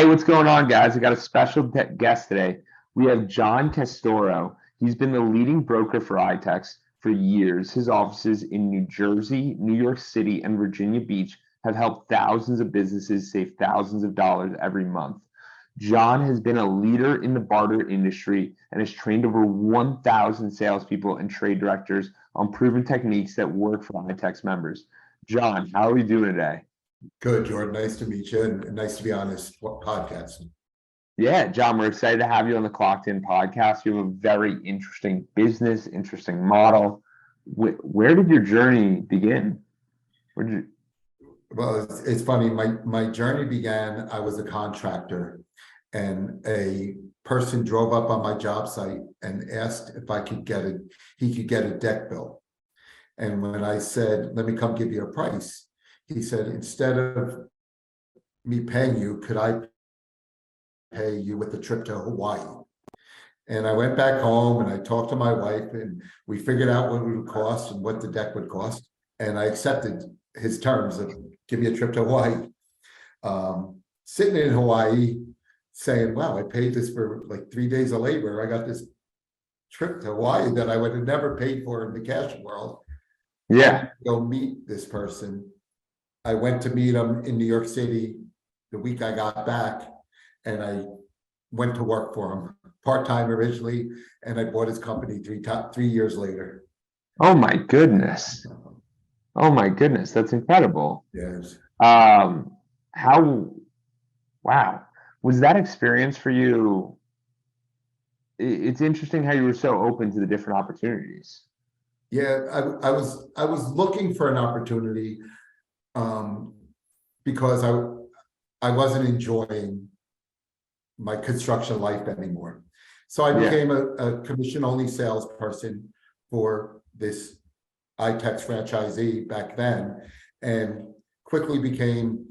Hey, what's going on, guys? I got a special guest today. We have John Castoro. He's been the leading broker for ITEX for years. His offices in New Jersey, New York City, and Virginia Beach have helped thousands of businesses save thousands of dollars every month. John has been a leader in the barter industry and has trained over 1,000 salespeople and trade directors on proven techniques that work for ITEX members. John, how are you doing today? Good, Jordan. Nice to meet you, and nice to be on this podcast. Yeah, John, we're excited to have you on the Clockedin podcast. You have a very interesting business, interesting model. Where did your journey begin? Where did you... Well, it's funny. My journey began. I was a contractor, and a person drove up on my job site and asked if I could get it. He could get a deck built, and when I said, "Let me come give you a price," he said, "Instead of me paying you, could I pay you with a trip to Hawaii?" And I went back home and I talked to my wife and we figured out what it would cost and what the deck would cost. And I accepted his terms of give me a trip to Hawaii. Sitting in Hawaii saying, wow, I paid this for like 3 days of labor. I got this trip to Hawaii that I would have never paid for in the cash world. Yeah. Go meet this person. I went to meet him in New York City the week I got back, and I went to work for him part-time originally, and I bought his company 3 years later. Oh my goodness. Oh my goodness. That's incredible. Yes. Wow. Was that experience for you? It's interesting how you were so open to the different opportunities. Yeah, I was looking for an opportunity because I wasn't enjoying my construction life anymore. So I became a commission-only salesperson for this ITEX franchisee back then, and quickly became,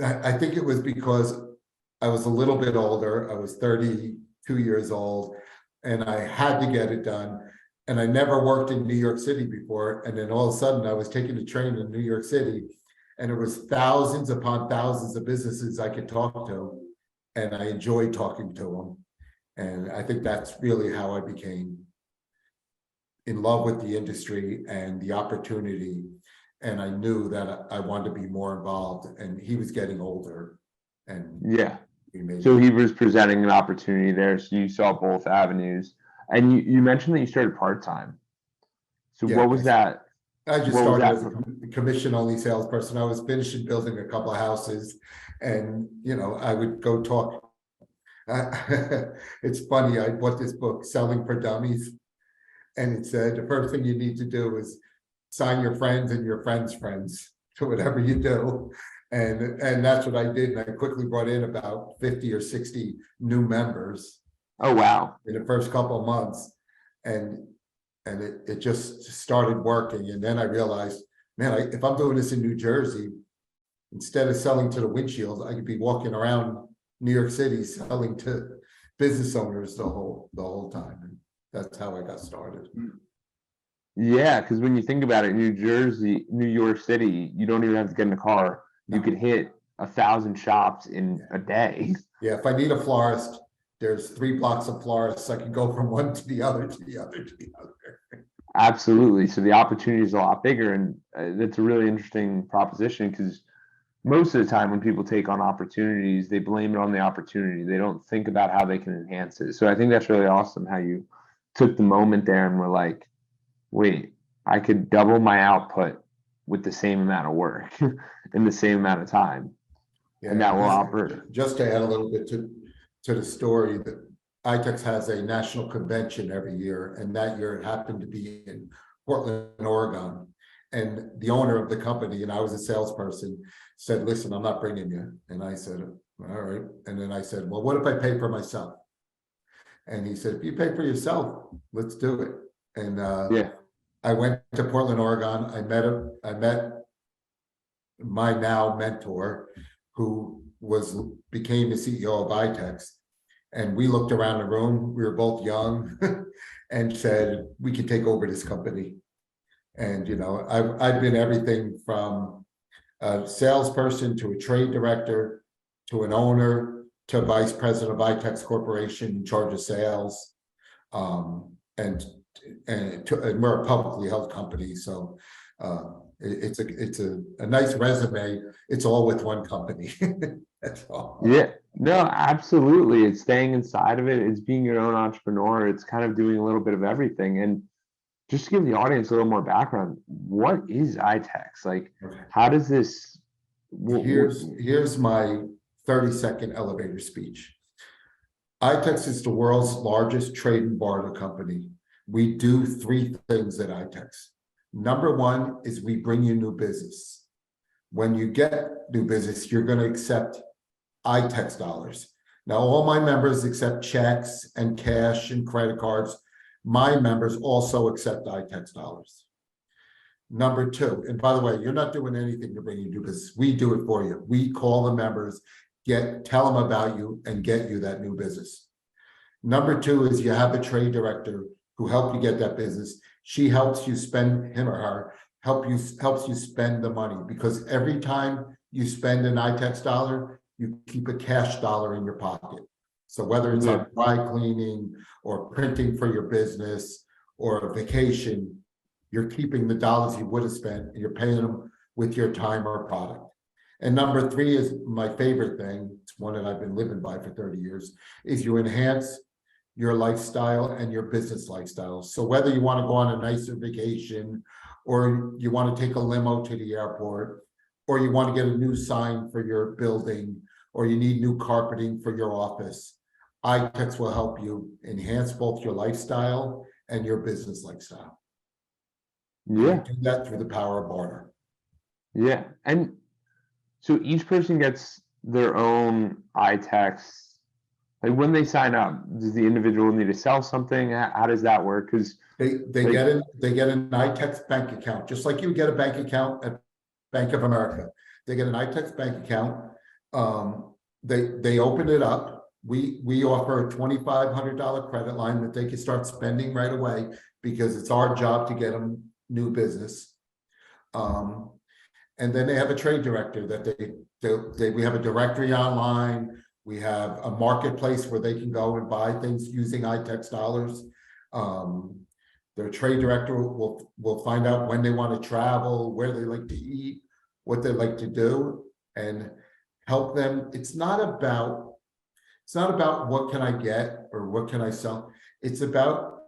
I think it was because I was a little bit older. I was 32 years old, and I had to get it done. And I never worked in New York City before. And then all of a sudden I was taking a train in New York City, and there was thousands upon thousands of businesses I could talk to. And I enjoyed talking to them. And I think that's really how I became in love with the industry and the opportunity. And I knew that I wanted to be more involved, and he was getting older. And yeah, so he was presenting an opportunity there. So you saw both avenues. And you mentioned that you started part-time. So what was that? I just started as a commission-only salesperson. I was finishing building a couple of houses, and I would go talk. It's funny. I bought this book, Selling for Dummies, and it said the first thing you need to do is sign your friends and your friends' friends to whatever you do, and that's what I did. And I quickly brought in about 50 or 60 new members. Oh, wow. In the first couple of months, and it just started working. And then I realized, man, if I'm doing this in New Jersey, instead of selling to the windshield, I could be walking around New York City selling to business owners the whole time. And that's how I got started. Yeah, because when you think about it, New Jersey, New York City, you don't even have to get in a car. You could hit 1,000 shops in a day. Yeah, if I need a florist, there's 3 blocks of florists. I can go from one to the other, to the other, to the other. Absolutely. So the opportunity is a lot bigger, and that's a really interesting proposition, because most of the time when people take on opportunities, they blame it on the opportunity. They don't think about how they can enhance it. So I think that's really awesome how you took the moment there and were like, wait, I could double my output with the same amount of work in the same amount of time. Yeah, and that will operate. Just to add a little bit to the story, that ITEX has a national convention every year, and that year it happened to be in Portland, Oregon. And the owner of the company, and I was a salesperson, said, listen, I'm not bringing you. And I said, all right. And then I said, well, what if I pay for myself? And he said, if you pay for yourself, let's do it. And I went to Portland, Oregon. I met my now mentor, who became the CEO of ITEX, and we looked around the room. We were both young, and said we could take over this company. And I've been everything from a salesperson to a trade director to an owner to vice president of ITEX Corporation in charge of sales. And we're a publicly held company, so it's a nice resume. It's all with one company. That's all. Yeah, no, absolutely. It's staying inside of it. It's being your own entrepreneur. It's kind of doing a little bit of everything. And just to give the audience a little more background, what is ITEX? Like, Okay. how does this? Here's my 30-second elevator speech. ITEX is the world's largest trade and barter company. We do three things at ITEX. Number one is we bring you new business. When you get new business, you're going to accept ITEX dollars. Now, all my members accept checks and cash and credit cards. My members also accept ITEX dollars. Number two, and by the way, you're not doing anything to bring you new business. We do it for you. We call the members, tell them about you, and get you that new business. Number two is you have a trade director who helped you get that business. She helps you spend, him or her, helps you spend the money, because every time you spend an ITEX dollar, you keep a cash dollar in your pocket. So whether it's on dry cleaning or printing for your business or a vacation, you're keeping the dollars you would have spent and you're paying them with your time or product. And number three is my favorite thing. It's one that I've been living by for 30 years, is you enhance your lifestyle and your business lifestyle. So whether you want to go on a nicer vacation, or you want to take a limo to the airport, or you want to get a new sign for your building, or you need new carpeting for your office, ITEX will help you enhance both your lifestyle and your business lifestyle. Yeah. Do that through the power of barter. Yeah. And so each person gets their own ITEX. Like when they sign up, does the individual need to sell something? How does that work? Because they get an ITEX bank account, just like you would get a bank account at Bank of America. They get an ITEX bank account. They open it up. We offer a $2,500 credit line that they can start spending right away, because it's our job to get them new business. And then they have a trade director that we have a directory online. We have a marketplace where they can go and buy things using ITEX dollars. Their trade director will find out when they want to travel, where they like to eat, what they like to do, and help them. It's not about what can I get or what can I sell. It's about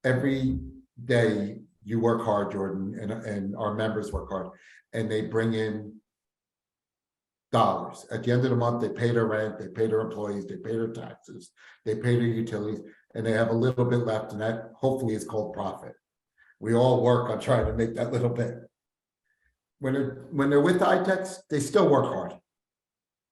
every day you work hard, Jordan, and our members work hard, and they bring in dollars. At the end of the month, they pay their rent, they pay their employees, they pay their taxes, they pay their utilities, and they have a little bit left, and that hopefully is called profit. We all work on trying to make that little bit. When they're with ITEX, they still work hard,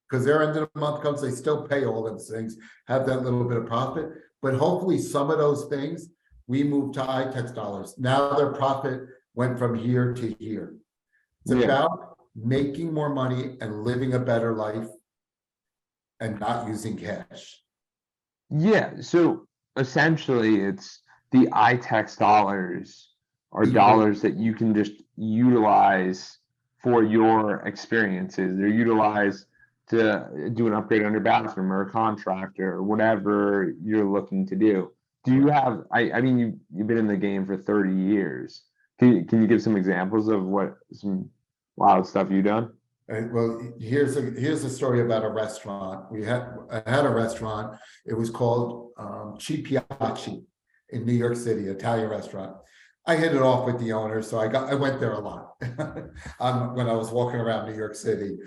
because their end of the month comes, they still pay all those things, have that little bit of profit. But hopefully some of those things we move to ITEX dollars. Now their profit went from here to here. It's about making more money and living a better life and not using cash. Yeah, so essentially it's the ITEX dollars are dollars that you can just utilize for your experiences. They're utilized to do an upgrade on your bathroom or a contractor or whatever you're looking to do. Do you have, I mean, you've been in the game for 30 years. Can you give some examples of what some wild stuff you've done? Well, here's a story about a restaurant. I had a restaurant. It was called Cipiaci in New York City, Italian restaurant. I hit it off with the owner, so I went there a lot when I was walking around New York City.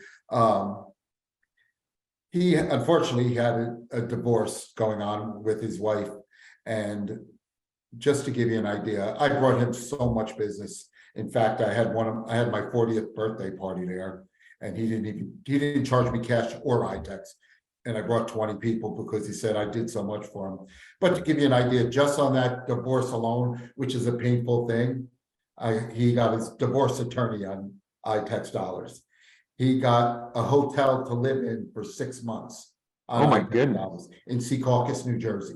He unfortunately had a divorce going on with his wife, and just to give you an idea, I brought him so much business. In fact, I had my 40th birthday party there, and he didn't charge me cash or ITEX, and I brought 20 people because he said I did so much for him. But to give you an idea, just on that divorce alone, which is a painful thing, he got his divorce attorney on ITEX dollars. He got a hotel to live in for 6 months on Oh my ITEX goodness. dollars in Secaucus, New Jersey.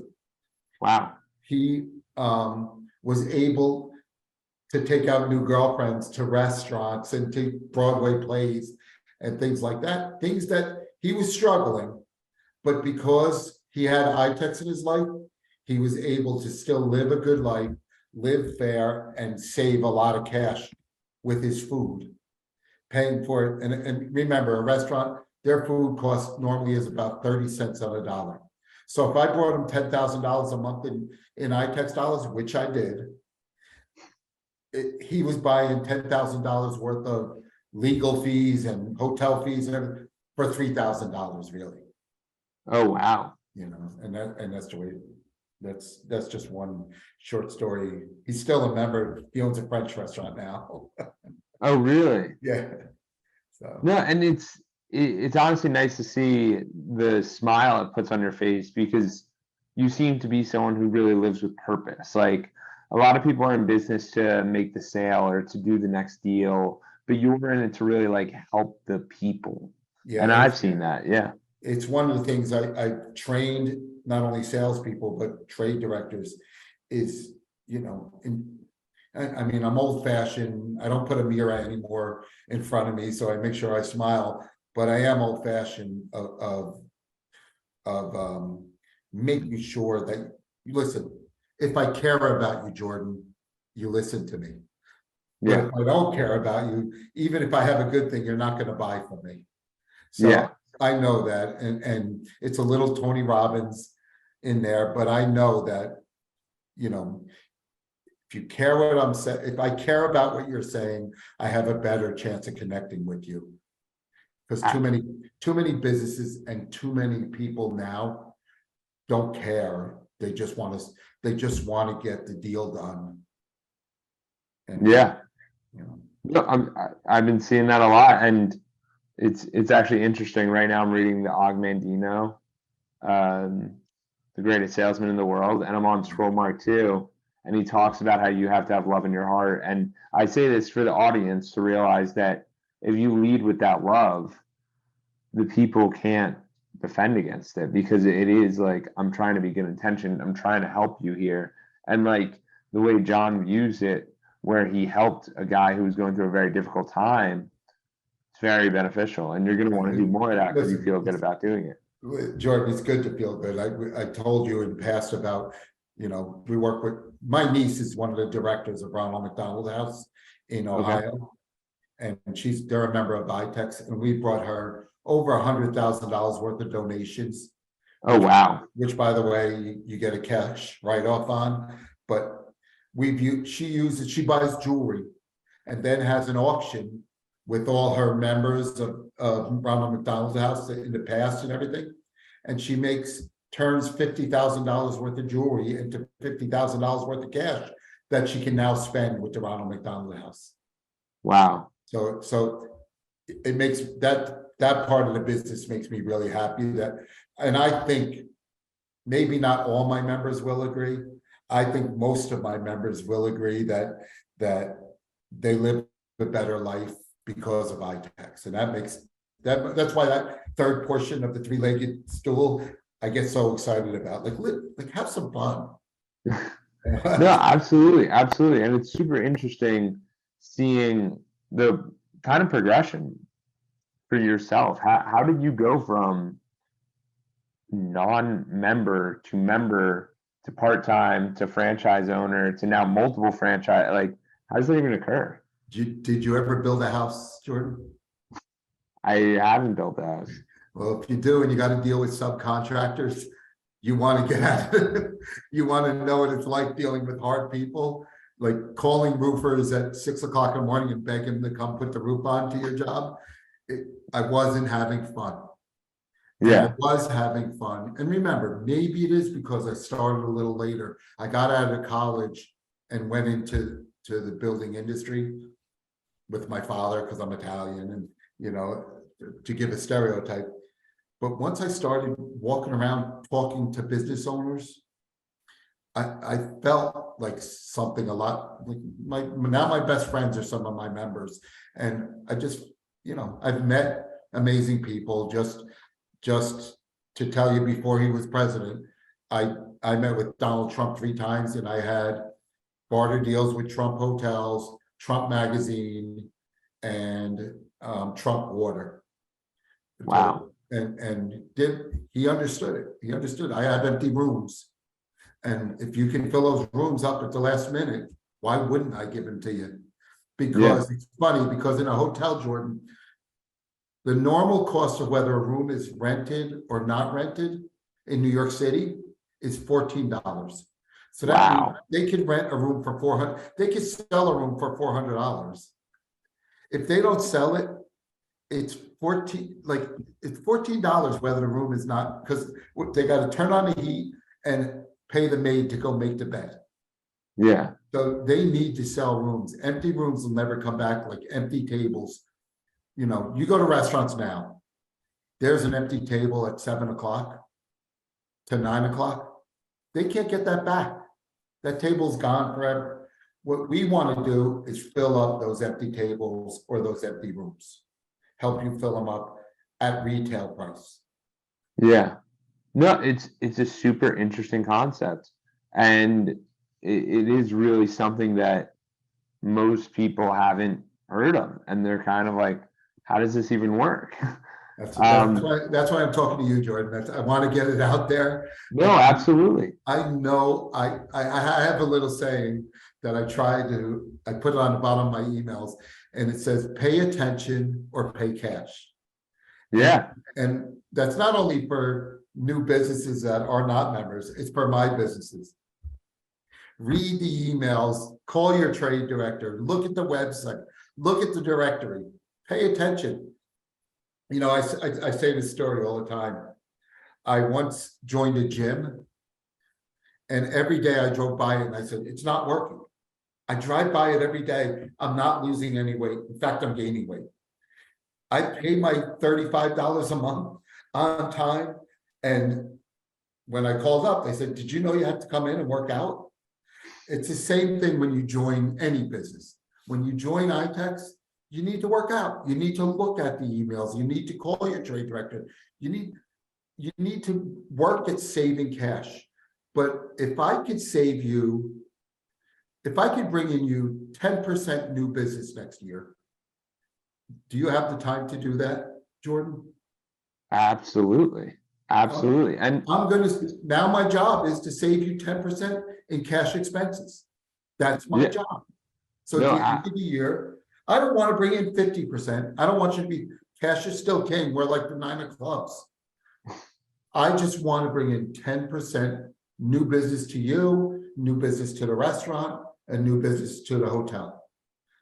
Wow. He was able to take out new girlfriends to restaurants and to Broadway plays and things like that, things that he was struggling. but because he had ITEX in his life, he was able to still live a good life, live fair, and save a lot of cash with his food, paying for it. And remember, a restaurant, their food cost normally is about 30 cents on a dollar. So if I brought him $10,000 a month in ITEX dollars, which I did, he was buying $10,000 worth of legal fees and hotel fees and everything for $3,000, really. Oh, wow. You know, and that's the way. That's just one short story. He's still a member. He owns a French restaurant now. Oh, really? Yeah. So No, and it's honestly nice to see the smile it puts on your face, because you seem to be someone who really lives with purpose. Like, a lot of people are in business to make the sale or to do the next deal, but you're in it to really like help the people. yeah, And I've seen that. Yeah. it's one of the things I trained not only salespeople but trade directors is, you know, I mean, I'm old fashioned. I don't put a mirror anymore in front of me, so I make sure I smile. But I am old fashioned of making sure that you listen. If I care about you, Jordan, you listen to me. But Yeah. if I don't care about you, even if I have a good thing, you're not going to buy from me. So Yeah. I know that, and it's a little Tony Robbins in there, but I know that, you know, if you care what I'm saying, if I care about what you're saying, I have a better chance of connecting with you. Because too many businesses and too many people now don't care. They just want to get the deal done. And Yeah. you know, No, I've been seeing that a lot, and it's actually interesting. Right now, I'm reading the Og Mandino, the greatest salesman in the world, and I'm on scroll mark 2, and he talks about how you have to have love in your heart. And I say this for the audience to realize that if you lead with that love, the people can't defend against it, because it is like, I'm trying to be good intentioned, I'm trying to help you here. And like the way John views it, where he helped a guy who was going through a very difficult time, it's very beneficial, and you're going to want to do more of that because you feel good about doing it. Jordan, it's good to feel good. I told you in the past about, you know, we work with, my niece is one of the directors of Ronald McDonald House in Ohio, and they're a member of ITEX, and we brought her over $100,000 worth of donations. Oh, wow. Which by the way, you get a cash write-off on, but she buys jewelry and then has an auction with all her members of Ronald McDonald House in the past and everything. And she turns $50,000 worth of jewelry into $50,000 worth of cash that she can now spend with the Ronald McDonald House. Wow. So it makes that part of the business makes me really happy and I think maybe not all my members will agree. I think most of my members will agree that they live a better life because of ITEX, and that's why that third portion of the three-legged stool I get so excited about. Like have some fun. No, absolutely, absolutely, and it's super interesting seeing the kind of progression for yourself. How did you go from non-member to member to part-time to franchise owner to now multiple franchise? Like, how does that even occur? Did you ever build a house, Jordan? I haven't built a house. Well, if you do, and you got to deal with subcontractors, you want to get at it. You want to know what it's like dealing with hard people, like calling roofers at 6 o'clock in the morning and begging them to come put the roof on to your job. I wasn't having fun. Yeah. I was having fun. And remember, maybe it is because I started a little later. I got out of college and went into the building industry with my father because I'm Italian, and, you know, to give a stereotype. But once I started walking around talking to business owners, I felt like something a lot like my best friends are some of my members. And I just, you know, I've met amazing people. Just to tell you, before he was president, I met with Donald Trump 3 times, and I had barter deals with Trump hotels, Trump magazine, and Trump water. Wow. and he understood it. He understood. I have empty rooms. And if you can fill those rooms up at the last minute, why wouldn't I give them to you? Because it's funny, because in a hotel, Jordan, the normal cost of whether a room is rented or not rented in New York City is $14. So that means they could rent a room for $400. They could sell a room for $400. If they don't sell it, it's $14 whether the room is not, because they got to turn on the heat and pay the maid to go make the bed. Yeah. So they need to sell rooms. Empty rooms will never come back, like empty tables. You know, you go to restaurants now, there's an empty table at 7 o'clock to 9 o'clock. They can't get that back. That table's gone forever. What we want to do is fill up those empty tables or those empty rooms. Help you fill them up at retail price. Yeah. No, it's a super interesting concept. And it is really something that most people haven't heard of. And they're kind of like, how does this even work? That's why I'm talking to you, Jordan. I want to get it out there. No, absolutely. I know I have a little saying that I put it on the bottom of my emails, and it says, pay attention or pay cash. Yeah. And that's not only for new businesses that are not members, it's for my businesses. Read the emails, call your trade director, look at the website, look at the directory, pay attention. You know, I say this story all the time. I once joined a gym, and every day I drove by it and I said, it's not working. I drive by it every day. I'm not losing any weight. In fact, I'm gaining weight. I pay my $35 a month on time. And when I called up, they said, did you know you have to come in and work out? It's the same thing when you join any business. When you join ITEX, you need to work out. You need to look at the emails. You need to call your trade director. You need to work at saving cash. But if I could save you, if I could bring in you 10% new business next year, do you have the time to do that, Jordan? Absolutely. Absolutely. And now my job is to save you 10% in cash expenses. That's my job. So at the end of the year, I don't want to bring in 50%. I don't want you to be, cash is still king. We're like the 9 of clubs. I just want to bring in 10% new business to you, new business to the restaurant, and new business to the hotel.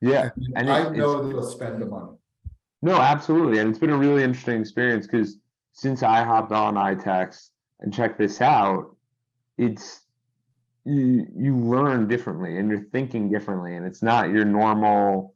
Yeah. And I know they'll spend the money. No, absolutely. And it's been a really interesting experience because since I hopped on ITEX and checked this out, it's you learn differently and you're thinking differently, and it's not your normal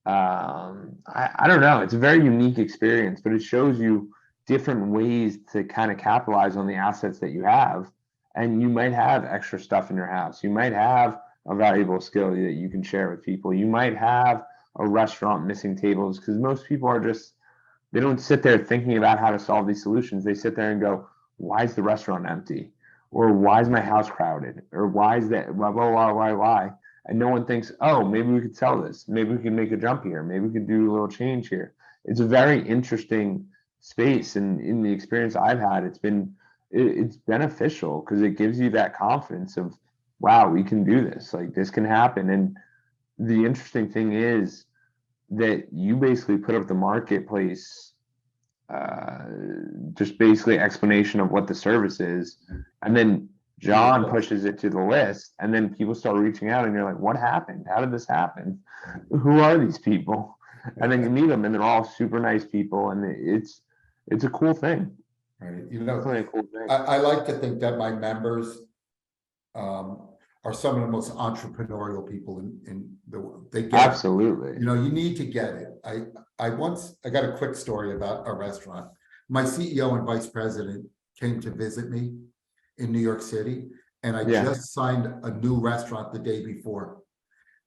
I don't know, it's a very unique experience, but it shows you different ways to kind of capitalize on the assets that you have. And you might have extra stuff in your house. You might have a valuable skill that you can share with people. You might have a restaurant missing tables, because most people are just, they don't sit there thinking about how to solve these solutions. They sit there and go, why is the restaurant empty? Or why is my house crowded? Or why is that, blah, blah, blah, why? And no one thinks, oh, maybe we could sell this. Maybe we can make a jump here. Maybe we could do a little change here. It's a very interesting space. And in the experience I've had, it's beneficial because it gives you that confidence of, wow, we can do this. Like, this can happen. And the interesting thing is that you basically put up the marketplace, just basically explanation of what the service is. And then John pushes it to the list, and then people start reaching out, and you're like, what happened? How did this happen? Who are these people? And then you meet them, and they're all super nice people, and it's a cool thing. Right. You know, Definitely a cool thing. I like to think that my members are some of the most entrepreneurial people in the world. They get Absolutely. it. You know, you need to get it. I got a quick story about a restaurant. My CEO and vice president came to visit me in New York City, and I just signed a new restaurant the day before.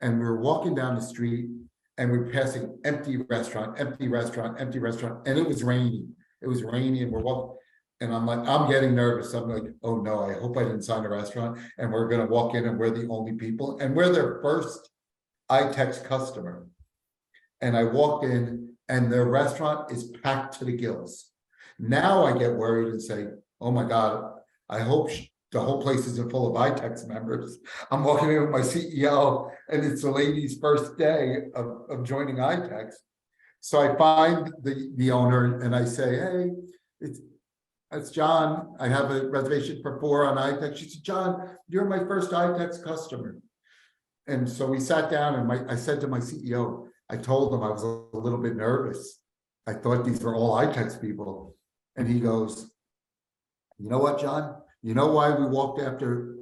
And we were walking down the street, and we were passing empty restaurant, and it was raining. It was rainy, and we're walking. And I'm like, I'm getting nervous. I'm like, oh no, I hope I didn't sign a restaurant. And we're going to walk in and we're the only people. And we're their first ITEX customer. And I walked in and their restaurant is packed to the gills. Now I get worried and say, oh my God, I hope the whole place isn't full of ITEX members. I'm walking in with my CEO and it's the lady's first day of joining ITEX. So I find the owner and I say, hey, it's John. I have a reservation for 4 on ITEX. She said, John, you're my first ITEX customer. And so we sat down and I said to my CEO, I told him I was a little bit nervous. I thought these were all ITEX people. And he goes, you know what, John? You know why we walked after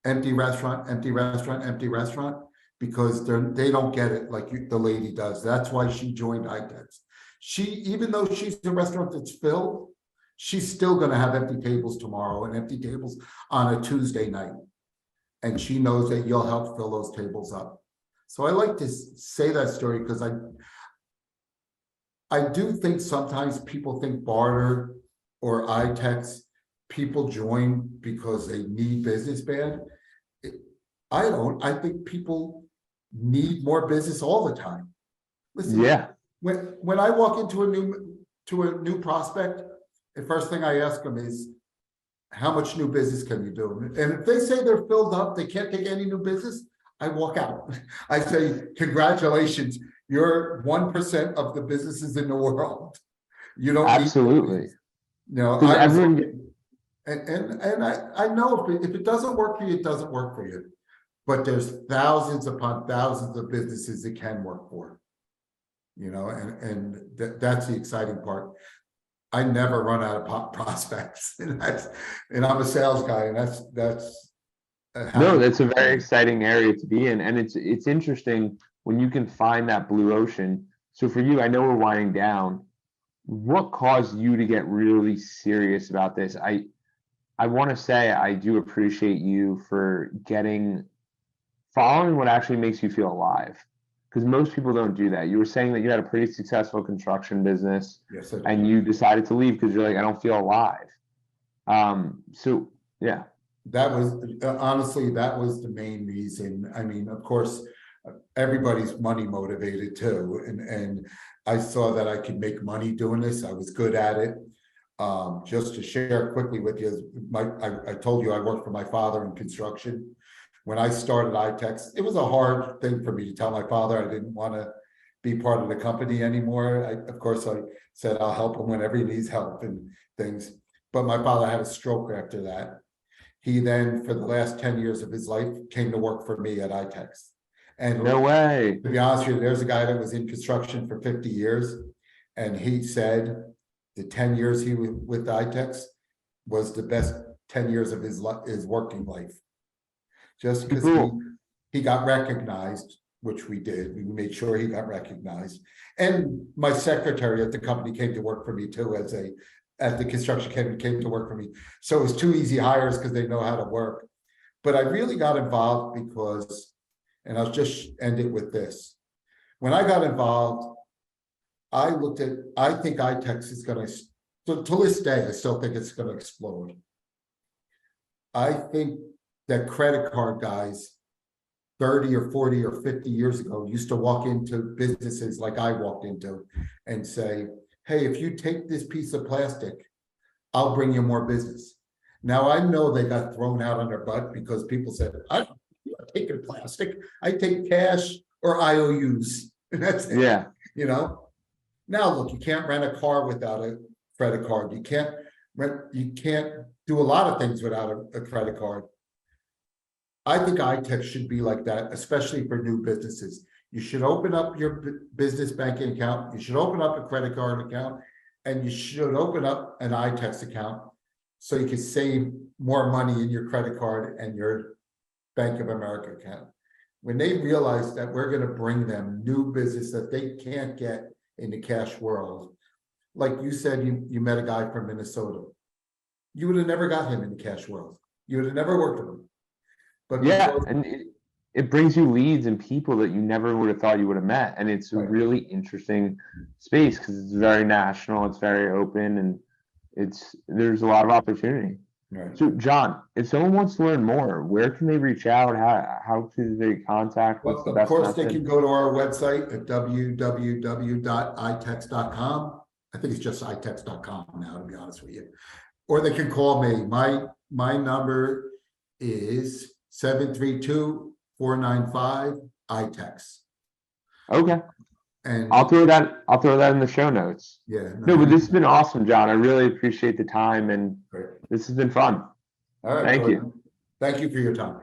empty restaurant, empty restaurant, empty restaurant? Because they don't get it like the lady does. That's why she joined ITEX. Even though she's a restaurant that's filled, she's still going to have empty tables tomorrow and empty tables on a Tuesday night. And she knows that you'll help fill those tables up. So I like to say that story because I do think sometimes people think barter or ITEX, people join because they need business bad. I don't. I think people need more business all the time. Listen, Yeah. When I walk into a new prospect, the first thing I ask them is, how much new business can you do? And if they say they're filled up, they can't take any new business, I walk out. I say, congratulations, you're 1% of the businesses in the world. You don't Absolutely. need, you know, Because I was, everyone, and I know if it doesn't work for you, it doesn't work for you. But there's thousands upon thousands of businesses it can work for. You know, and that's the exciting part. I never run out of prospects, and I'm a sales guy, and that's no, that's a very exciting area to be in, and it's interesting when you can find that blue ocean. So for you, I know we're winding down. What caused you to get really serious about this? I want to say I do appreciate you for following what actually makes you feel alive, because most people don't do that. You were saying that you had a pretty successful construction business, yes, and you decided to leave because you're like, I don't feel alive. So yeah. That was honestly, that was the main reason. I mean, of course, everybody's money motivated too. And I saw that I could make money doing this. I was good at it. Just to share quickly with you, I told you I worked for my father in construction. When I started ITEX, it was a hard thing for me to tell my father I didn't want to be part of the company anymore. Of course, I said I'll help him whenever he needs help and things. But my father had a stroke after that. He then, for the last 10 years of his life, came to work for me at ITEX. And no way. To be honest with you, there's a guy that was in construction for 50 years. And he said the 10 years he was with ITEX was the best 10 years of his working life. Just because he got recognized, which we did. We made sure he got recognized. And my secretary at the company came to work for me too at the construction came to work for me. So it was 2 easy hires because they know how to work. But I really got involved because, and I'll just end it with this. When I got involved, I think ITEX is going to this day, I still think it's going to explode. I think that credit card guys 30 or 40 or 50 years ago used to walk into businesses like I walked into and say, hey, if you take this piece of plastic, I'll bring you more business. Now I know they got thrown out on their butt because people said, I'm not taking plastic. I take cash or IOUs. And that's it. Yeah. You know, now look, you can't rent a car without a credit card. You can't do a lot of things without a credit card. I think ITEX should be like that, especially for new businesses. You should open up your business banking account. You should open up a credit card account, and you should open up an ITEX account so you can save more money in your credit card and your Bank of America account. When they realize that we're going to bring them new business that they can't get in the cash world, like you said, you met a guy from Minnesota. You would have never got him in the cash world. You would have never worked with him. But yeah, and it brings you leads and people that you never would have thought you would have met. And it's a really interesting space because it's very national, it's very open, and there's a lot of opportunity. Right. So John, if someone wants to learn more, where can they reach out? How can they contact? What's the best Of course, method? they can go to our website at www.itex.com. I think it's just itex.com now, to be honest with you. Or they can call me. My number is 732-495-ITEX. Okay. And I'll throw that in the show notes. yeah, No, but this has been awesome, John. I really appreciate the time, and great. this has been fun. All right, Thank you. Jordan. Thank you for your time.